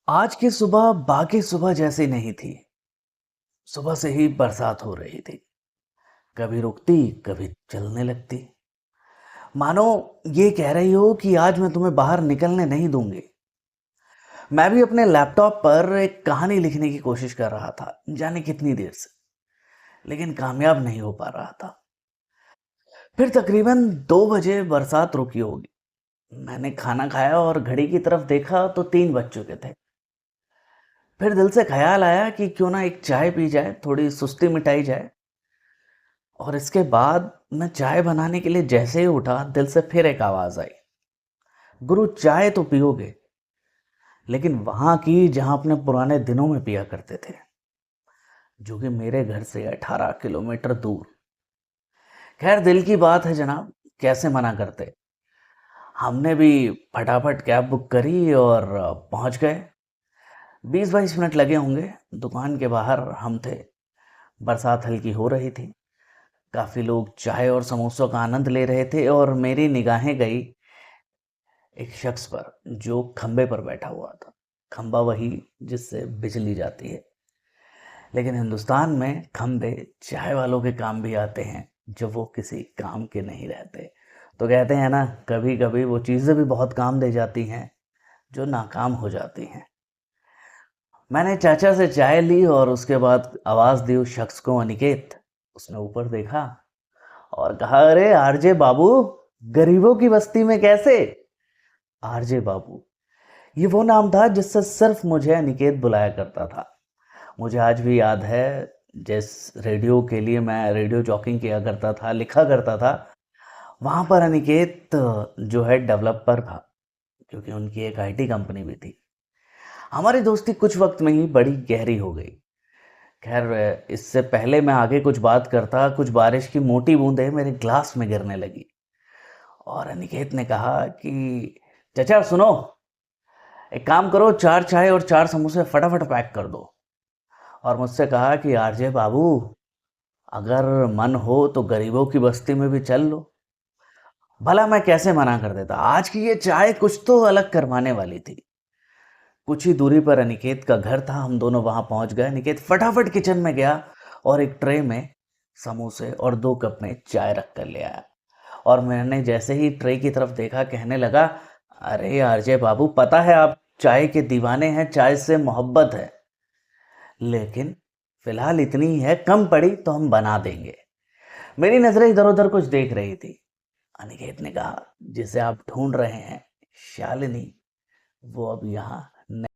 आज की सुबह बाकी सुबह जैसी नहीं थी। सुबह से ही बरसात हो रही थी। कभी रुकती, कभी चलने लगती। मानो ये कह रही हो कि आज मैं तुम्हें बाहर निकलने नहीं दूंगी। मैं भी अपने लैपटॉप पर एक कहानी लिखने की कोशिश कर रहा था, जाने कितनी देर से, लेकिन कामयाब नहीं हो पा रहा था। फिर तकरीबन 2 बजे बरसात रुकी होगी। मैंने खाना खाया और घड़ी की तरफ देखा तो 3 बज चुके थे। फिर दिल से ख्याल आया कि क्यों ना एक चाय पी जाए, थोड़ी सुस्ती मिटाई जाए। और इसके बाद मैं चाय बनाने के लिए जैसे ही उठा, दिल से फिर एक आवाज आई, गुरु चाय तो पियोगे, लेकिन वहां की जहां अपने पुराने दिनों में पिया करते थे, जो कि मेरे घर से 18 किलोमीटर दूर। खैर, दिल की बात है जनाब, कैसे मना करते। हमने भी फटाफट कैब बुक करी और पहुंच गए। 20-22 मिनट लगे होंगे। दुकान के बाहर हम थे। बरसात हल्की हो रही थी। काफी लोग चाय और समोसों का आनंद ले रहे थे और मेरी निगाहें गई एक शख्स पर, जो खंबे पर बैठा हुआ था। खंबा वही जिससे बिजली जाती है, लेकिन हिंदुस्तान में खंबे चाय वालों के काम भी आते हैं जब वो किसी काम के नहीं रहते। तो कहते हैं ना, कभी कभी वो चीज़ें भी बहुत काम दे जाती हैं जो नाकाम हो जाती हैं। मैंने चाचा से चाय ली और उसके बाद आवाज़ दी उस शख्स को, अनिकेत। उसने ऊपर देखा और कहा, अरे आरजे बाबू, गरीबों की बस्ती में कैसे। आरजे बाबू, ये वो नाम था जिससे सिर्फ मुझे अनिकेत बुलाया करता था। मुझे आज भी याद है, जिस रेडियो के लिए मैं रेडियो जॉकिंग किया करता था, लिखा करता था, वहाँ पर अनिकेत जो है डेवलपर था, क्योंकि उनकी एक आईटी कंपनी भी थी। हमारी दोस्ती कुछ वक्त में ही बड़ी गहरी हो गई। खैर, इससे पहले मैं आगे कुछ बात करता, कुछ बारिश की मोटी बूंदें मेरे ग्लास में गिरने लगी और अनिकेत ने कहा कि चचा सुनो, एक काम करो, 4 चाय और 4 समोसे फटाफट पैक कर दो। और मुझसे कहा कि आरजे बाबू, अगर मन हो तो गरीबों की बस्ती में भी चल लो। भला मैं कैसे मना कर देता। आज की ये चाय कुछ तो अलग करवाने वाली थी। कुछ ही दूरी पर अनिकेत का घर था। हम दोनों वहां पहुंच गए। अनिकेत फटाफट किचन में गया और एक ट्रे में समोसे और 2 कप में चाय रख कर ले आया। और मैंने जैसे ही ट्रे की तरफ देखा, कहने लगा, अरे आरजे बाबू, पता है आप चाय के दीवाने हैं, चाय से मोहब्बत है, लेकिन फिलहाल इतनी ही है, कम पड़ी तो हम बना देंगे। मेरी नजरें इधर उधर कुछ देख रही थी। अनिकेत ने कहा, जिसे आप ढूंढ रहे हैं, शालिनी, वो अब यहाँ